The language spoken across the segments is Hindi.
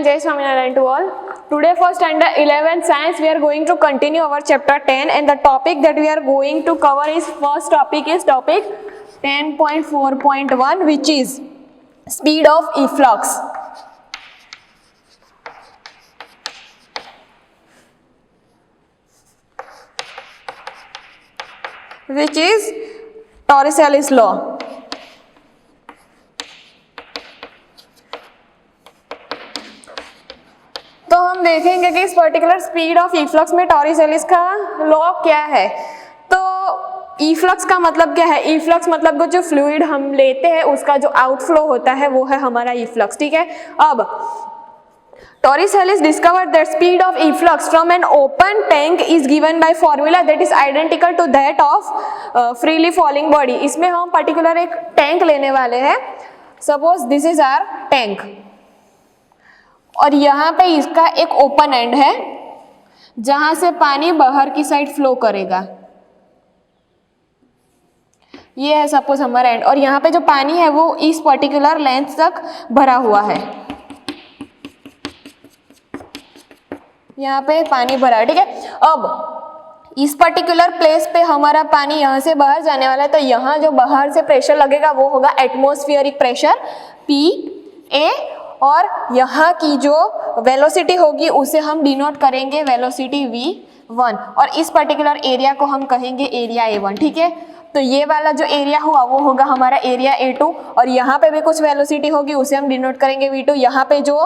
and Jai Swaminarayan to all. Today for standard 11 science we are going to continue our chapter 10 and the topic that we are going to cover is first topic is topic 10.4.1 which is speed of efflux. Which is Torricelli's law. तो हम देखेंगे कि इस पर्टिकुलर स्पीड ऑफ इफ्लक्स में टॉरिसेलिस का लॉ क्या है। तो इफ्लक्स का मतलब क्या है? इफ्लक्स मतलब जो फ्लूइड हम लेते हैं उसका जो आउटफ्लो होता है वो है हमारा इफ्लक्स, ठीक है। अब Torricelli discovered that speed of efflux from an open tank is given by formula that is identical to that of freely falling body. इसमें हम पर्टिकुलर एक टैंक लेने वाले हैं। Suppose this is our tank और यहाँ पे इसका एक ओपन एंड है जहां से पानी बाहर की साइड फ्लो करेगा। ये है सपोज हमारा एंड और यहाँ पे जो पानी है वो इस पर्टिकुलर लेंथ तक भरा हुआ है। यहाँ पे पानी भरा है, ठीक है। अब इस पर्टिकुलर प्लेस पे हमारा पानी यहाँ से बाहर जाने वाला है तो यहाँ जो बाहर से प्रेशर लगेगा वो होगा एटमॉस्फेरिक प्रेशर PA और यहाँ की जो वेलोसिटी होगी उसे हम डिनोट करेंगे वेलोसिटी V1 और इस पर्टिकुलर एरिया को हम कहेंगे एरिया A1, ठीक है। तो ये वाला जो एरिया हुआ वो होगा हमारा एरिया A2 और यहाँ पे भी कुछ वेलोसिटी होगी उसे हम डिनोट करेंगे V2। यहाँ पे जो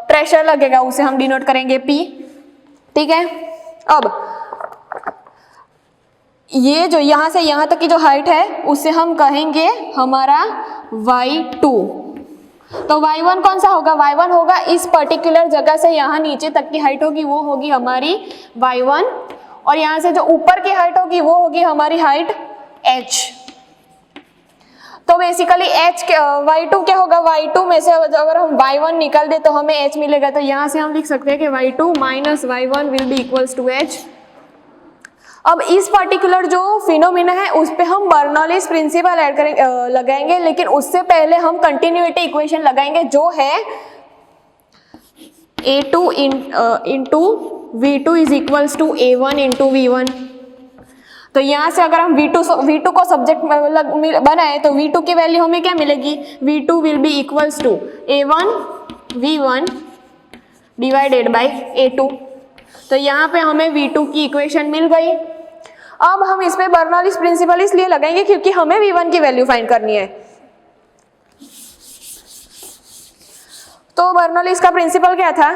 प्रेशर लगेगा उसे हम डिनोट करेंगे P, ठीक है। अब ये जो यहाँ से यहाँ तक की जो हाइट है उसे हम कहेंगे हमारा Y2। तो Y1 कौन सा होगा? Y1 होगा इस पर्टिकुलर जगह से यहाँ नीचे तक की हाइट होगी वो होगी हमारी Y1 और यहाँ से जो ऊपर की हाइट होगी वो होगी हमारी हाइट H। तो बेसिकली Y2 क्या होगा? Y2 में से अगर हम Y1 निकाल दे तो हमें H मिलेगा। तो यहाँ से हम लिख सकते हैं कि Y2 minus Y1 will be equals to H। अब इस पर्टिकुलर जो फिनोमिना है उस पे हम बर्नौलीज प्रिंसिपल ऐड करेंगे लगाएंगे, लेकिन उससे पहले हम कंटिन्यूटी इक्वेशन लगाएंगे जो है A2 into V2 is equals to A1 into V1। तो यहाँ से अगर हम V2 को सब्जेक्ट बनाए तो V2 की वैल्यू हमें क्या मिलेगी? V2 will be equals to A1 V1 divided by A2। तो यहाँ पे हमें V2 की इक्वेशन मिल गई। अब हम इसमें बर्नौलीज प्रिंसिपल इसलिए लगाएंगे क्योंकि हमें V1 की वैल्यू फाइंड करनी है। तो बर्नौलीज का प्रिंसिपल क्या था?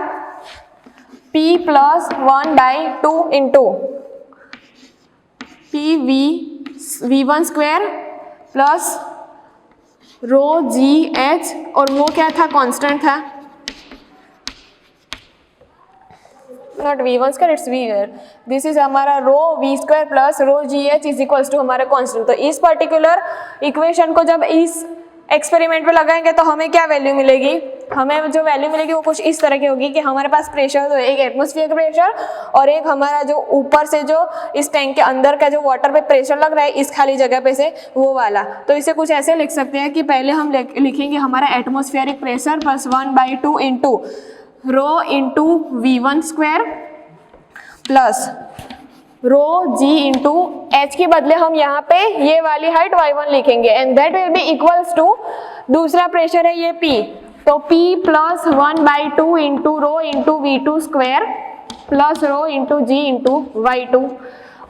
P plus 1/2 into V1 square plus rho GH और वो क्या था? कांस्टेंट था। Not V1 square, it's V here. This is हमारा rho V square plus rho GH is equals to हमारा कांस्टेंट। तो इस पर्टिकुलर इक्वेशन को जब इस एक्सपेरिमेंट पे लगाएंगे तो हमें क्या वैल्यू मिलेगी? हमें जो वैल्यू मिलेगी वो कुछ इस तरह की होगी कि हमारे पास प्रेशर तो एक एटमॉस्फेरिक प्रेशर और एक हमारा जो ऊपर से जो इस टैंक के अंदर का जो वाटर पे प्रेशर लग रहा है इस खाली जगह पे से वो वाला। तो इसे कुछ ऐसे लिख सकते हैं कि पहले हम लिखेंगे हमारा atmospheric pressure plus 1/2 into rho into V1 square plus रो G इंटू H के बदले हम यहाँ पे ये वाली हाइट Y1 लिखेंगे and that will be equals to दूसरा प्रेशर है ये P। तो P plus 1/2 into rho into V2 square plus rho into G into Y2।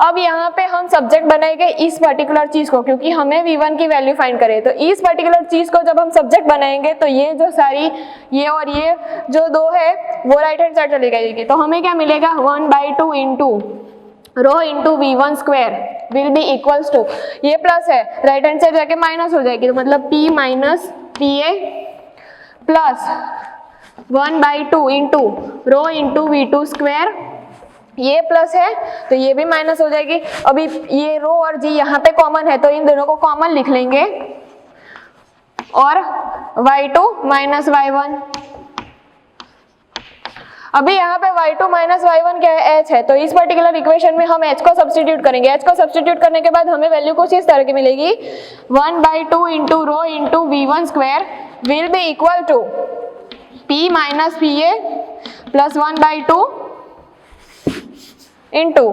अब यहाँ पे हम सब्जेक्ट बनाएंगे इस पर्टिकुलर चीज को क्योंकि हमें V1 की वैल्यू फाइंड करे। तो इस पर्टिकुलर चीज को जब हम सब्जेक्ट बनाएंगे तो ये जो सारी ये और ये जो दो है वो राइट हैंड साइड चली जाएगी। तो हमें क्या मिलेगा? 1/2 into rho into V1 square will be equals to ये प्लस है राइट हैंड साइड जाके माइनस हो जाएगी तो मतलब P minus PA plus 1/2 into rho into V2 square ये प्लस है तो ये भी माइनस हो जाएगी। अभी ये रो और G यहाँ पे कॉमन है तो इन दोनों को कॉमन लिख लेंगे और Y2 माइनस Y1। अभी यहाँ पे Y2 माइनस Y1 क्या है? H है। तो इस पर्टिकुलर इक्वेशन में हम H को सब्स्टिट्यूट करेंगे। H को सब्स्टिट्यूट करने के बाद हमें वैल्यू कुछ इस तरह की मिलेगी 1/2 into rho into V1 square will be equal to P minus P A plus 1/2 into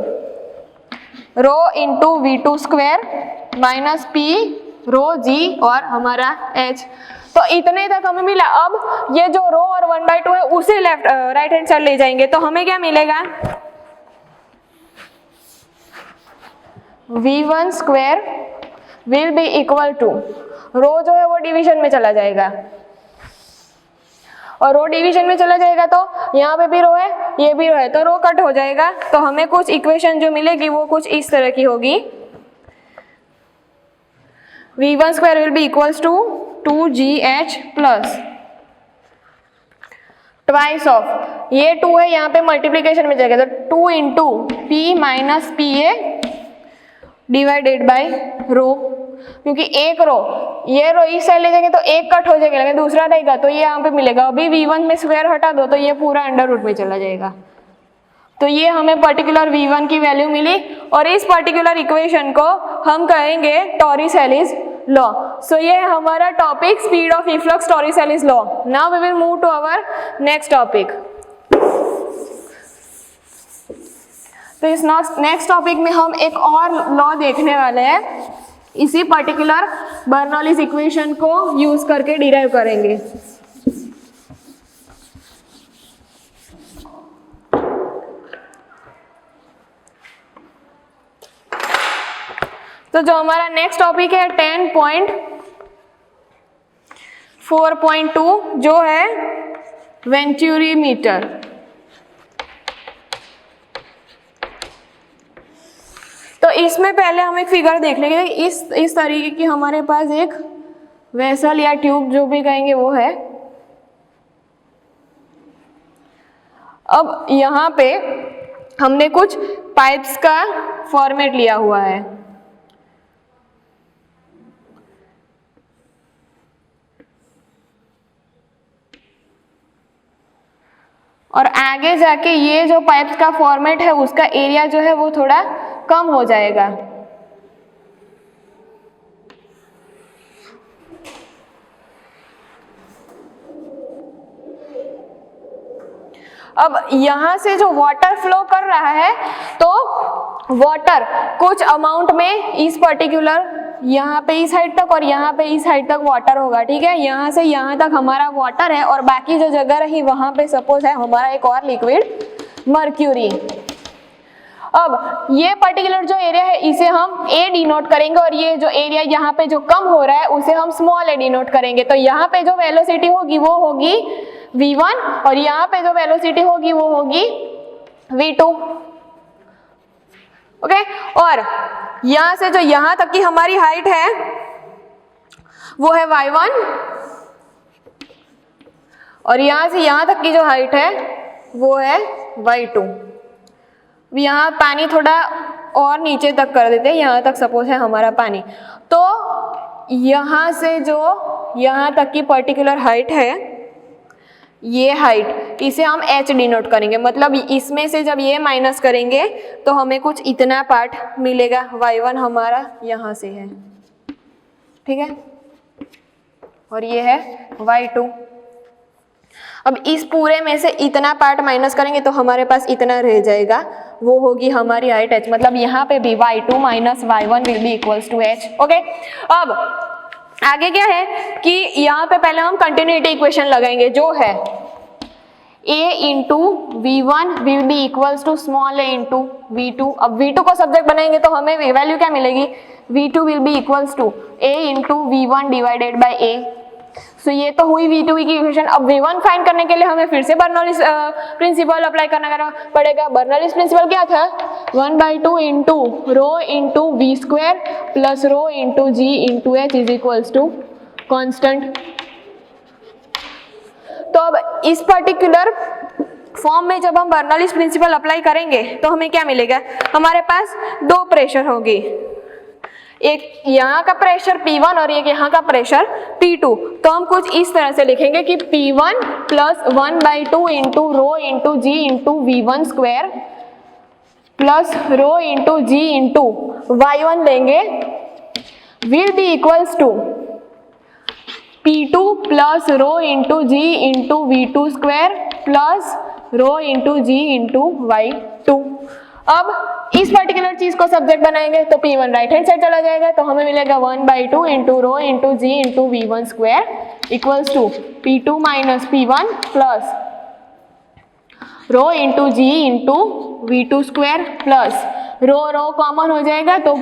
rho into V2 square minus P rho G और हमारा H। तो इतने तक हमें मिला। अब ये जो रो और 1/2 है उसे लेफ्ट राइट हैंड साइड ले जाएंगे तो हमें क्या मिलेगा, V1 square will be equal to, rho जो है वो डिवीजन में चला जाएगा और रो डिवीजन में चला जाएगा तो यहाँ पे भी रो है, ये भी रो है, तो रो कट हो जाएगा। तो हमें कुछ इक्वेशन जो मिलेगी वो कुछ इस तरह की होगी, V1 square will be equals to 2GH plus twice of, ये 2 है यहाँ पे मल्टीप्लीकेशन में जाएगा तो 2 into P minus P A divided by rho, क्योंकि एक रो, ये रो इस साइड ले जाएंगे तो एक कट हो जाएगा लेकिन दूसरा रहेगा तो ये यहाँ पे मिलेगा। अभी V1 में स्क्वायर हटा दो तो ये पूरा अंडर रूट में चला जाएगा। तो ये हमें पर्टिकुलर V1 की वैल्यू मिली और इस पर्टिकुलर इक्वेशन को हम कहेंगे टॉरिसेलिस लॉ। सो ये है हमारा topic speed of efflux Torricelli's law. Now we will move to our next topic. तो इस नेक्स्ट टॉपिक में हम एक और लॉ देखने वाले हैं, इसी पर्टिकुलर बर्नौलीज इक्वेशन को यूज करके डिराइव करेंगे। तो जो हमारा नेक्स्ट टॉपिक है 10.4.2 जो है वेंचुरी मीटर। तो इसमें पहले हम एक फिगर देख लेंगे। इस तरीके की हमारे पास एक वेसल या ट्यूब जो भी कहेंगे वो है। अब यहाँ पे हमने कुछ पाइप्स का फॉर्मेट लिया हुआ है और आगे जाके ये जो पाइप्स का फॉर्मेट है उसका एरिया जो है वो थोड़ा कम हो जाएगा। अब यहाँ से जो वाटर फ्लो कर रहा है तो वाटर कुछ अमाउंट में इस पर्टिकुलर यहाँ पे इस हाइट तक और यहाँ पे इस हाइट तक वाटर होगा, ठीक है। यहाँ से यहाँ तक हमारा वाटर है और बाकी जो जगह रही वहां पे सपोज है हमारा एक और लिक्विड मर्क्यूरी। अब ये पर्टिकुलर जो एरिया है इसे हम A डिनोट करेंगे और ये जो एरिया यहाँ पे जो कम हो रहा है उसे हम स्मॉल a डिनोट करेंगे। तो यहाँ पे जो वेलोसिटी होगी वो होगी V1 और यहाँ पे जो वेलोसिटी होगी वो होगी V2, ओके। और यहाँ से जो यहाँ तक की हमारी हाइट है वो है Y1 और यहाँ से यहाँ तक की जो हाइट है वो है Y2। यहाँ पानी थोड़ा और नीचे तक कर देते हैं, यहाँ तक सपोज है हमारा पानी। तो यहाँ से जो यहाँ तक की पर्टिकुलर हाइट है, ये हाइट इसे हम h डिनोट करेंगे। मतलब इसमें से जब ये माइनस करेंगे तो हमें कुछ इतना पार्ट मिलेगा। Y1 हमारा यहाँ से है, ठीक है, और ये है Y2। अब इस पूरे में से इतना पार्ट माइनस करेंगे तो हमारे पास इतना रह जाएगा, वो होगी हमारी हाइट h। मतलब यहाँ पे भी Y2 minus Y1 will be equals to h, okay. अब आगे क्या है कि यहाँ पे पहले हम कंटिन्यूटी इक्वेशन लगाएंगे जो है a into V1 will be equals to small a into V2। अब V2 को सब्जेक्ट बनाएंगे तो हमें वैल्यू क्या मिलेगी, V2 will be equals to a into V1 divided by a। So ये तो हुई V2 की इक्वेशन। अब V1 फाइंड करने के लिए हमें फिर से बर्नौलीज प्रिंसिपल अप्लाई करना पड़ेगा। बर्नौलीज प्रिंसिपल क्या था, 1/2 into rho into V square plus rho into G into H is equals to constant. तो अब इस पर्टिकुलर फॉर्म में जब हम बर्नौलीज प्रिंसिपल अप्लाई करेंगे तो हमें क्या मिलेगा, हमारे पास दो प्रेशर होगी, एक यहाँ का प्रेशर P1 और एक यहाँ का प्रेशर P2। तो हम कुछ इस तरह से लिखेंगे कि P1 plus 1/2 into rho into G into V1 square plus rho into G into Y1 लेंगे will be equals to P2 plus rho into G into V2 square plus rho into G into Y2। अब इस पर्टिकुलर चीज को सब्जेक्ट बनाएंगे तो P1 राइट हैंड साइड चला जाएगा, तो हमें मिलेगा 1/2 into rho into G into V1 square equals to P2 minus P1 plus rho into G into V2 square plus rho common हो जाएगा तो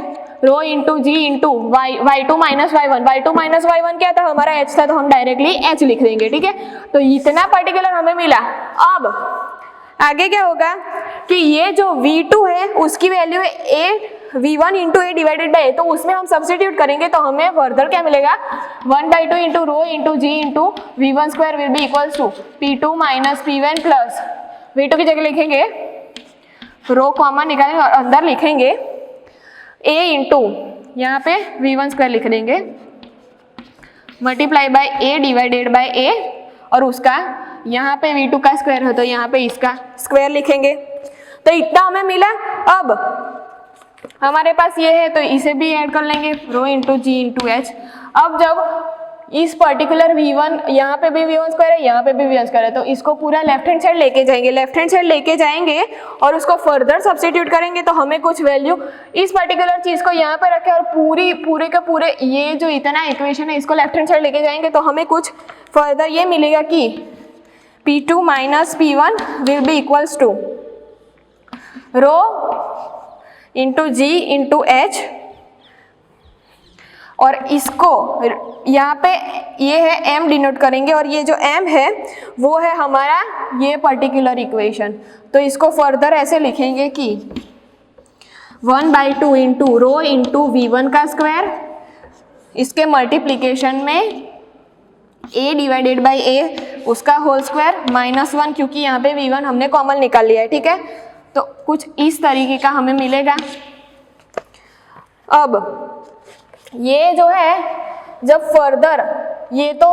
rho into G into y2 minus y1 क्या था, हमारा h था, तो हम डायरेक्टली h लिख देंगे। ठीक है, तो इतना पर्टिकुलर हमें मिला। अब आगे क्या होगा कि ये जो v2 है उसकी वैल्यू है a v1 into a divided by a, तो उसमें हम सब्स्टिट्यूट करेंगे तो हमें फर्दर क्या मिलेगा 1/2 into rho into G into V1 square will be equals to P2 minus P1 plus V2 की जगह लिखेंगे रो कॉमन निकालेंगे और अंदर लिखेंगे a इंटू यहाँ पे V1 स्क्वायर लिख देंगे multiply by a divided by a, और उसका यहाँ पे V2 का स्क्वायर है तो यहाँ पे इसका स्क्वायर लिखेंगे। तो इतना हमें मिला। अब हमारे पास ये है तो इसे भी ऐड कर लेंगे रो इंटू जी इंटू एच। अब जब इस पर्टिकुलर V1 यहाँ पे भी V1 स्क्वायर है, यहाँ पे भी V1 स्क्वायर है, तो इसको पूरा लेफ्ट हैंड साइड लेके जाएंगे और उसको फर्दर सब्स्टिट्यूट करेंगे तो हमें कुछ वैल्यू इस पर्टिकुलर चीज को यहाँ पे रखे और पूरे के पूरे ये जो इतना इक्वेशन है इसको लेफ्ट हैंड साइड लेके जाएंगे तो हमें कुछ फर्दर ये मिलेगा कि P2 minus P1 will be equals to rho into G into H, और इसको यहाँ पे ये है m डिनोट करेंगे और ये जो m है वो है हमारा ये पर्टिकुलर इक्वेशन। तो इसको फर्दर ऐसे लिखेंगे कि 1/2 इंटू रो इंटू V1 का स्क्वायर, इसके मल्टीप्लीकेशन में a डिवाइडेड बाई a उसका होल स्क्वायर माइनस 1, क्योंकि यहाँ पे V1 हमने कॉमन निकाल लिया है। ठीक है, तो कुछ इस तरीके का हमें मिलेगा। अब ये जो है जब फर्दर ये तो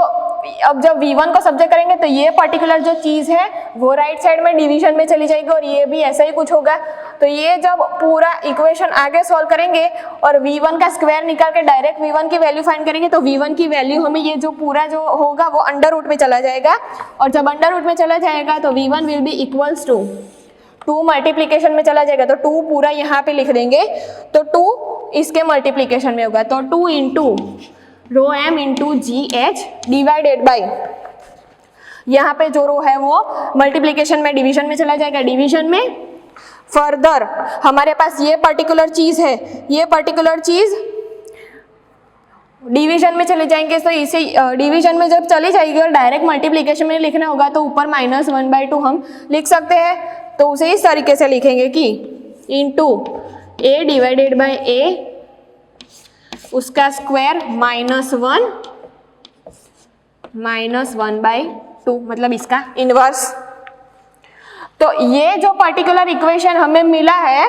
अब जब V1 को सब्जेक्ट करेंगे तो ये पर्टिकुलर जो चीज़ है वो राइट साइड में डिवीजन में चली जाएगी और ये भी ऐसा ही कुछ होगा। तो ये जब पूरा इक्वेशन आगे सॉल्व करेंगे और V1 का स्क्वायर निकाल के डायरेक्ट V1 की वैल्यू फाइंड करेंगे तो V1 की वैल्यू हमें ये जो पूरा जो होगा वो अंडर रूट में चला जाएगा, और जब अंडर रूट में चला जाएगा तो V1 will be equals to 2 multiplication में चला जाएगा तो 2 पूरा यहाँ पे लिख देंगे, तो 2 इसके मल्टीप्लीकेशन में होगा तो 2 into rho m into ji H divided by यहाँ पे जो रो है वो मल्टीप्लीकेशन में डिवीजन में चला जाएगा, डिवीजन में फर्दर हमारे पास ये पर्टिकुलर चीज है, ये पर्टिकुलर चीज डिवीजन में चले जाएंगे तो इसे डिवीजन में जब चली जाएगी और डायरेक्ट मल्टीप्लीकेशन में लिखना होगा तो ऊपर माइनस 1/2 हम लिख सकते हैं, तो उसे इस तरीके से लिखेंगे कि into a divided by a उसका स्क्वायर -1/2 मतलब इसका इनवर्स। तो ये जो पर्टिकुलर इक्वेशन हमें मिला है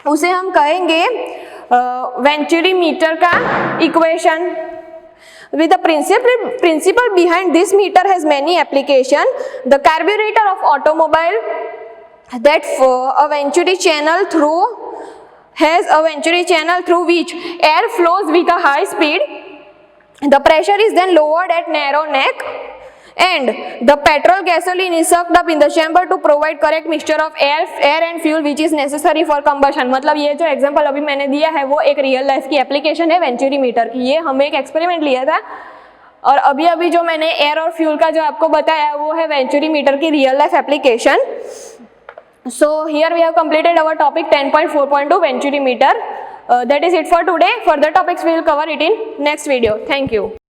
उसे हम कहेंगे वेंचुरी मीटर का equation. With the principle behind this meter has many application. The carburetor of automobile that a venturi channel through which air flows with a high speed. The pressure is then lowered at narrow neck and the petrol gasoline is sucked up in the chamber to provide correct mixture of air and fuel which is necessary for combustion। मतलब ये जो एग्जांपल अभी मैंने दिया है वो एक रियल लाइफ की एप्लीकेशन है वेंचुरी मीटर की। ये हमें एक एक्सपेरिमेंट लिया था और अभी जो मैंने एयर और फ्यूल का जो आपको बताया वो है वेंचुरी मीटर की real life application. So here we have completed our topic 10.4.2 Venturi meter. That is it for today. Further topics we will cover it in next video. Thank you.